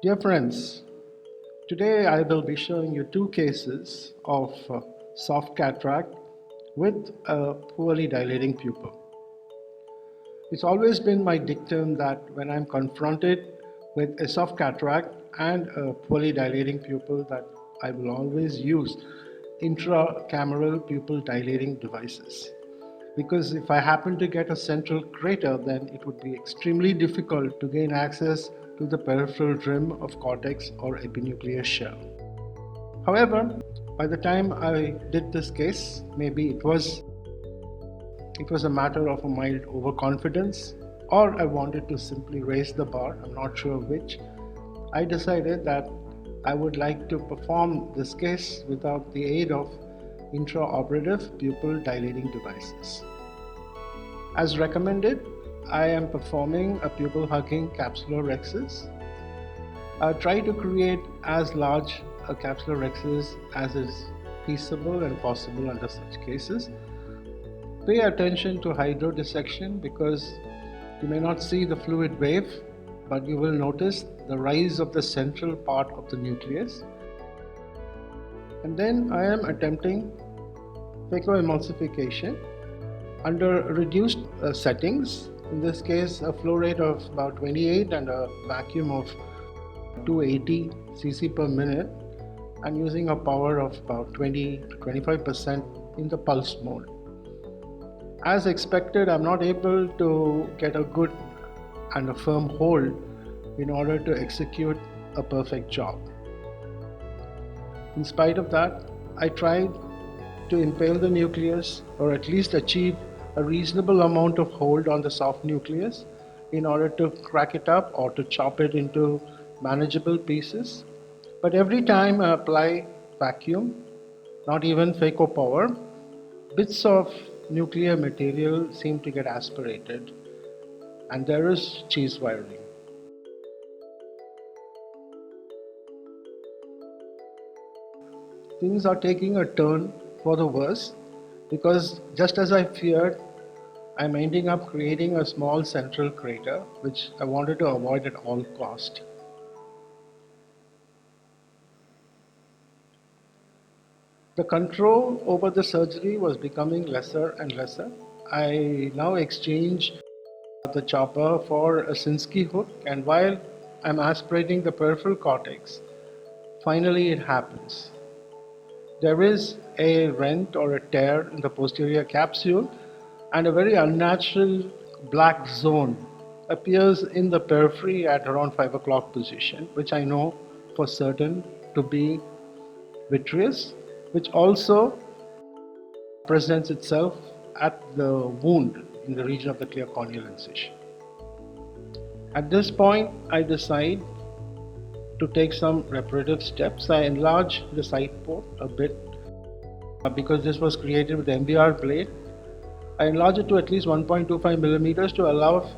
Dear friends, today I will be showing you two cases of soft cataract with a poorly dilating pupil. It's always been my dictum that when I'm confronted with a soft cataract and a poorly dilating pupil that I will always use intracameral pupil dilating devices. Because if I happen to get a central crater, then it would be extremely difficult to gain access to the peripheral rim of cortex or epinuclear shell. However, by the time I did this case, maybe it was a matter of a mild overconfidence, or I wanted to simply raise the bar, I'm not sure which. I decided that I would like to perform this case without the aid of intraoperative pupil dilating devices. As recommended, I am performing a pupil hugging capsulorhexis. Try to create as large a capsulorhexis as is feasible and possible under such cases. Pay attention to hydrodissection because you may not see the fluid wave, but you will notice the rise of the central part of the nucleus. And then I am attempting phacoemulsification under reduced settings. In this case, a flow rate of about 28 and a vacuum of 280 cc per minute, and using a power of about 20 to 25% in the pulse mode. As expected, I'm not able to get a good and a firm hold in order to execute a perfect job. In spite of that, I tried to impale the nucleus or at least achieve a reasonable amount of hold on the soft nucleus in order to crack it up or to chop it into manageable pieces. But every time I apply vacuum, not even phaco power, bits of nuclear material seem to get aspirated, and there is cheese wiring. Things are taking a turn for the worse because just as I feared, I'm ending up creating a small central crater which I wanted to avoid at all cost. The control over the surgery was becoming lesser and lesser. I now exchange the chopper for a Sinskey hook, and while I'm aspirating the peripheral cortex, finally it happens. There is a rent or a tear in the posterior capsule, and a very unnatural black zone appears in the periphery at around 5 o'clock position, which I know for certain to be vitreous, which also presents itself at the wound in the region of the clear corneal incision. At this point, I decide to take some reparative steps. I enlarge the side port a bit because this was created with the MBR blade. I enlarge it to at least 1.25 millimeters to allow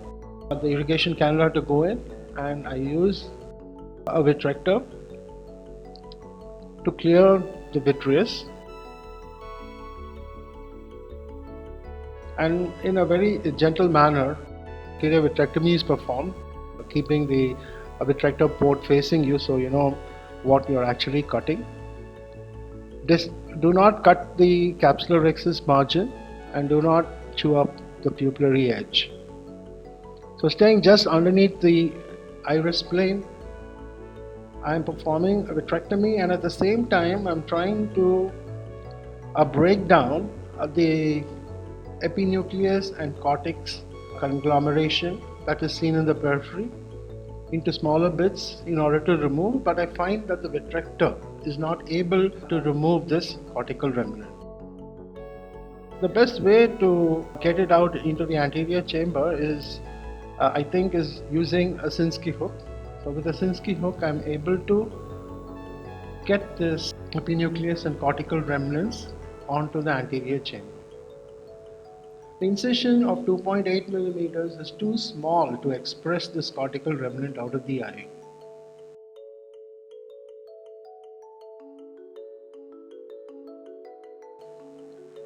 the irrigation cannula to go in, and I use a vitrector to clear the vitreous, and in a very gentle manner vitrectomy is performed, keeping the vitrector port facing you so you know what you're actually cutting. Do not cut the capsulorhexis margin and do not chew up the pupillary edge. So staying just underneath the iris plane, I am performing a vitrectomy, and at the same time I'm trying to break down the epinucleus and cortex conglomeration that is seen in the periphery into smaller bits in order to remove, but I find that the vitrector is not able to remove this cortical remnant. The best way to get it out into the anterior chamber is, I think, is using a Sinskey hook. So with a Sinskey hook, I'm able to get this epinucleus and cortical remnants onto the anterior chamber. The incision of 2.8 millimeters is too small to express this cortical remnant out of the eye.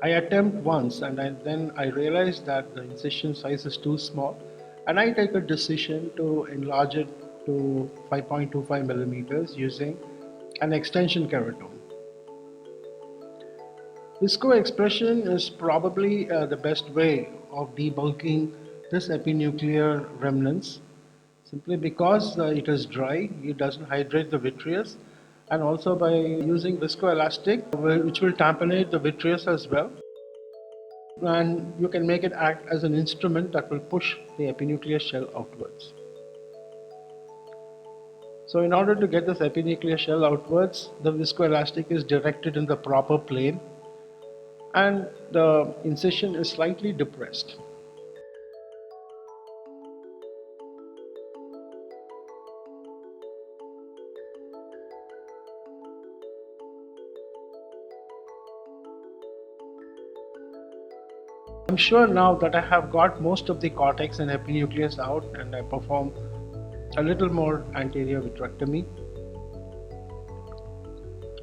I attempt once, and then I realize that the incision size is too small, and I take a decision to enlarge it to 5.25 millimeters using an extension keratome. Visco expression is probably the best way of debulking this epinuclear remnants, simply because it is dry, it doesn't hydrate the vitreous, and also by using viscoelastic, which will tamponate the vitreous as well. And you can make it act as an instrument that will push the epinuclear shell outwards. So in order to get this epinuclear shell outwards, the viscoelastic is directed in the proper plane and the incision is slightly depressed. I'm sure now that I have got most of the cortex and epinucleus out, and I perform a little more anterior vitrectomy,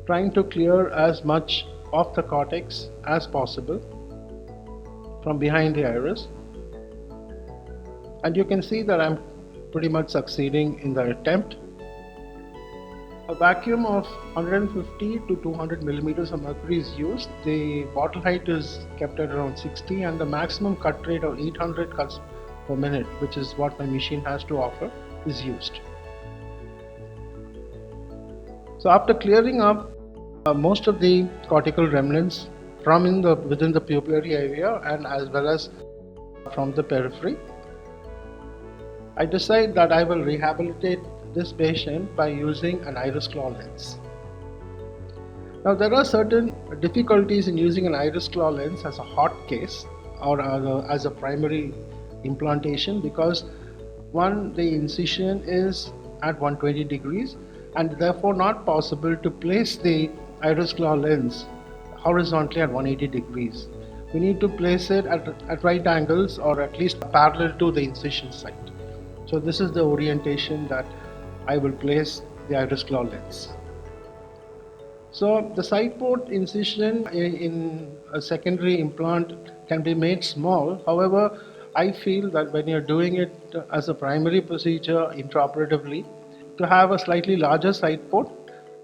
trying to clear as much of the cortex as possible from behind the iris. And you can see that I'm pretty much succeeding in the attempt. A vacuum of 150 to 200 millimeters of mercury is used. The bottle height is kept at around 60 and the maximum cut rate of 800 cuts per minute, which is what my machine has to offer, is used. So after clearing up most of the cortical remnants from within the pupillary area and as well as from the periphery, I decide that I will rehabilitate this patient by using an iris claw lens. Now there are certain difficulties in using an iris claw lens as a hot case or as a primary implantation, because one, the incision is at 120 degrees and therefore not possible to place the iris claw lens horizontally at 180 degrees. We need to place it at right angles or at least parallel to the incision site. So this is the orientation that I will place the iris claw lens. So the side port incision in a secondary implant can be made small. However, I feel that when you're doing it as a primary procedure intraoperatively, to have a slightly larger side port,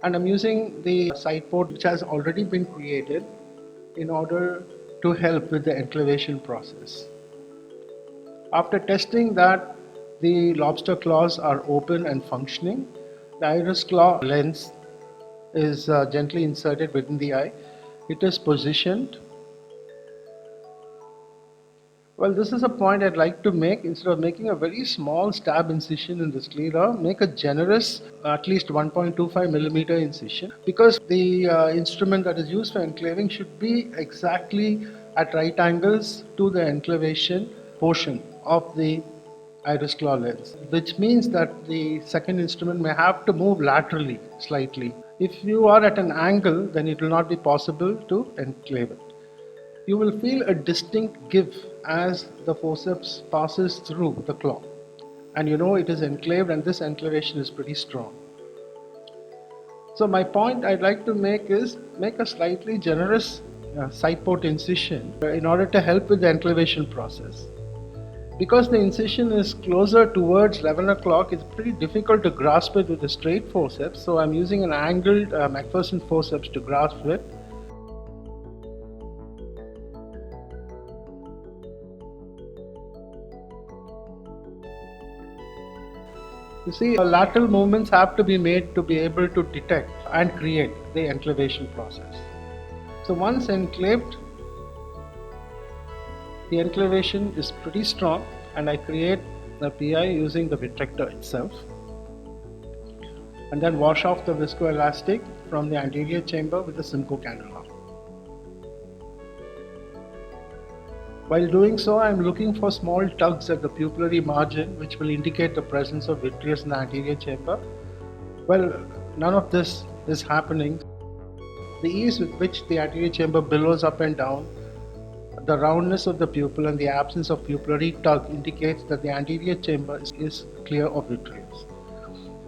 and I'm using the side port which has already been created in order to help with the enclavation process. After testing that the lobster claws are open and functioning, the iris claw lens is gently inserted within the eye. It is positioned. Well, this is a point I'd like to make. Instead of making a very small stab incision in the sclera, make a generous at least 1.25 millimeter incision, because the instrument that is used for enclaving should be exactly at right angles to the enclavation portion of the iris claw lens, which means that the second instrument may have to move laterally slightly. If you are at an angle, then it will not be possible to enclave it. You will feel a distinct give as the forceps passes through the claw, and you know it is enclaved, and this enclavation is pretty strong. So my point I'd like to make is make a slightly generous side port incision in order to help with the enclavation process. Because the incision is closer towards 11 o'clock, it's pretty difficult to grasp it with a straight forceps, so I'm using an angled McPherson forceps to grasp it. You see, lateral movements have to be made to be able to detect and create the enclavation process. So once enclaved, the enclavation is pretty strong, and I create the PI using the vitrector itself, and then wash off the viscoelastic from the anterior chamber with the Simcoe cannula. While doing so, I am looking for small tugs at the pupillary margin which will indicate the presence of vitreous in the anterior chamber. Well, none of this is happening. The ease with which the anterior chamber billows up and down, the roundness of the pupil and the absence of pupillary tug indicates that the anterior chamber is clear of vitreous.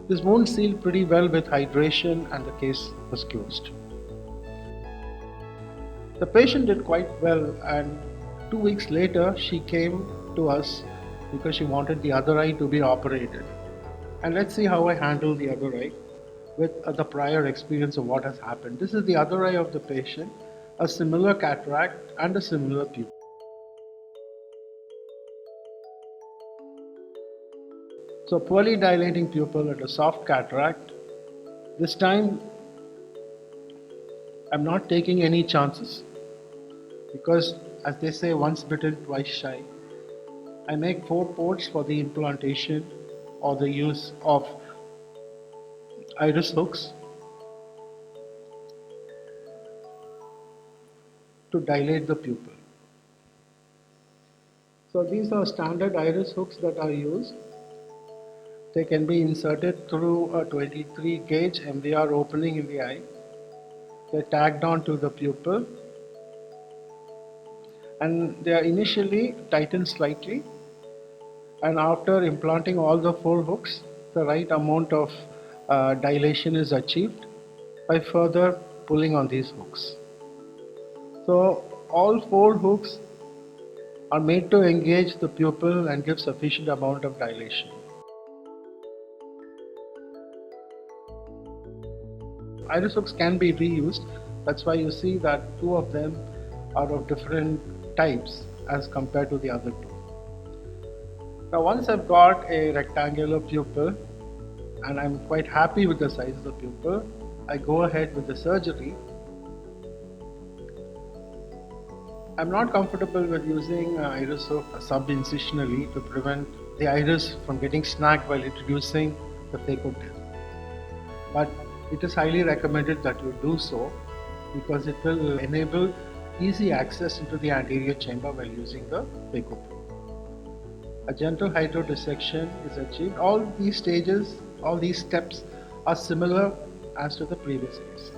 This wound sealed pretty well with hydration and the case was closed. The patient did quite well, and 2 weeks later she came to us because she wanted the other eye to be operated. And let's see how I handle the other eye with the prior experience of what has happened. This is the other eye of the patient, a similar cataract and a similar pupil. So poorly dilating pupil and a soft cataract. This time I'm not taking any chances because, as they say, once bitten, twice shy. I make 4 ports for the implantation or the use of iris hooks to dilate the pupil. So these are standard iris hooks that are used. They can be inserted through a 23 gauge MVR opening in the eye. They're tagged on to the pupil and they are initially tightened slightly, and after implanting all the 4 hooks, the right amount of dilation is achieved by further pulling on these hooks. So all 4 hooks are made to engage the pupil and give sufficient amount of dilation. Iris hooks can be reused. That's why you see that 2 of them are of different types as compared to the other 2. Now once I've got a rectangular pupil and I'm quite happy with the size of the pupil, I go ahead with the surgery. I'm not comfortable with using iris hook sub-incisionally to prevent the iris from getting snagged while introducing the phaco tip. But it is highly recommended that you do so because it will enable easy access into the anterior chamber while using the phaco tip. A gentle hydrodissection is achieved. All these stages, all these steps are similar as to the previous case.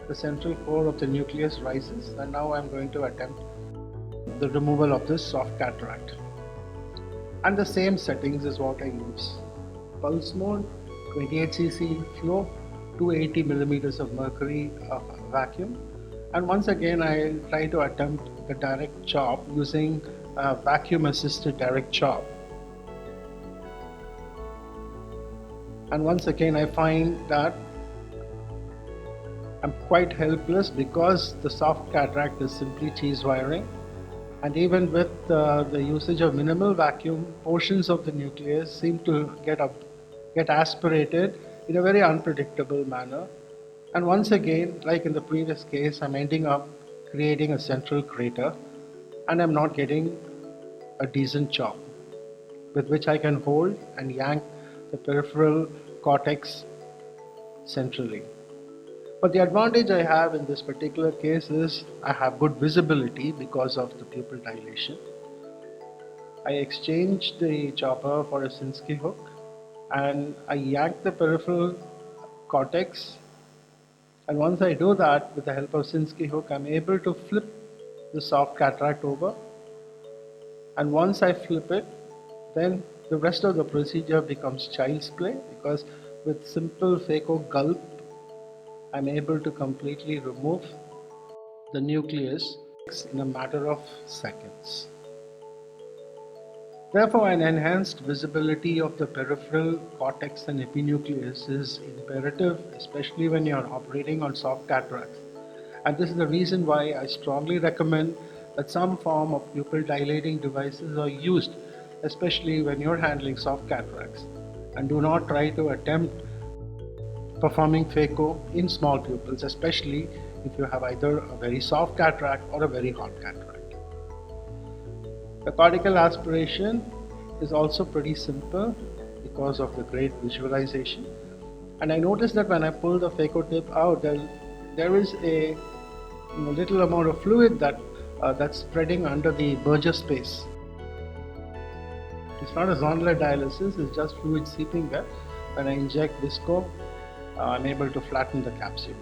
The central core of the nucleus rises, and now I'm going to attempt the removal of this soft cataract. And the same settings is what I use. Pulse mode, 28 cc flow, 280 millimeters of mercury vacuum. And once again, I try to attempt the direct chop using vacuum assisted direct chop. And once again, I find that I'm quite helpless because the soft cataract is simply cheese wiring. And even with the usage of minimal vacuum, portions of the nucleus seem to get aspirated in a very unpredictable manner. And once again, like in the previous case, I'm ending up creating a central crater and I'm not getting a decent chop with which I can hold and yank the peripheral cortex centrally. But the advantage I have in this particular case is I have good visibility because of the pupil dilation. I exchanged the chopper for a Sinskey hook and I yank the peripheral cortex, and once I do that with the help of Sinskey hook, I'm able to flip the soft cataract over, and once I flip it, then the rest of the procedure becomes child's play because with simple phaco gulp I'm able to completely remove the nucleus in a matter of seconds. Therefore, an enhanced visibility of the peripheral cortex and epinucleus is imperative, especially when you are operating on soft cataracts. And this is the reason why I strongly recommend that some form of pupil dilating devices are used, especially when you're handling soft cataracts. And do not try to attempt performing phaco in small pupils, especially if you have either a very soft cataract or a very hot cataract. The cortical aspiration is also pretty simple because of the great visualization. And I noticed that when I pull the phaco tip out, there is a little amount of fluid that's spreading under the Burgess space. It's not a zonular dialysis, it's just fluid seeping there. When I inject visco, I'm able to flatten the capsule.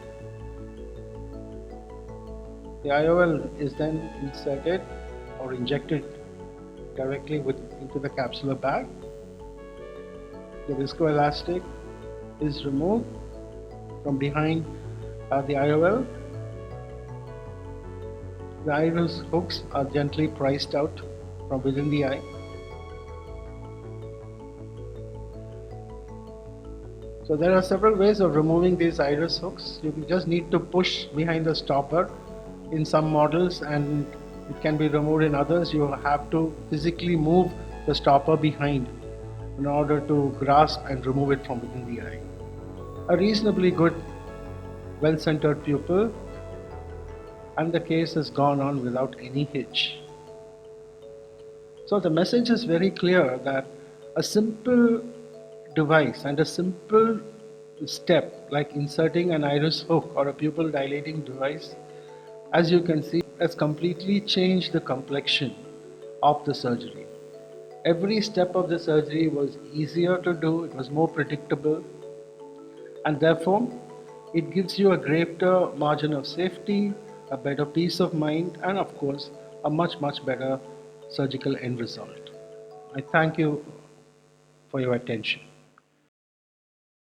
The IOL is then inserted or injected directly into the capsular bag. The viscoelastic is removed from behind the IOL. The iris hooks are gently priced out from within the eye. So there are several ways of removing these iris hooks. You just need to push behind the stopper in some models, and it can be removed in others. You have to physically move the stopper behind in order to grasp and remove it from within the eye. A reasonably good, well-centered pupil, and the case has gone on without any hitch. So the message is very clear that a simple device and a simple step like inserting an iris hook or a pupil dilating device, as you can see, has completely changed the complexion of the surgery. Every step of the surgery was easier to do, it was more predictable, and therefore it gives you a greater margin of safety, a better peace of mind, and of course a much better surgical end result. I thank you for your attention.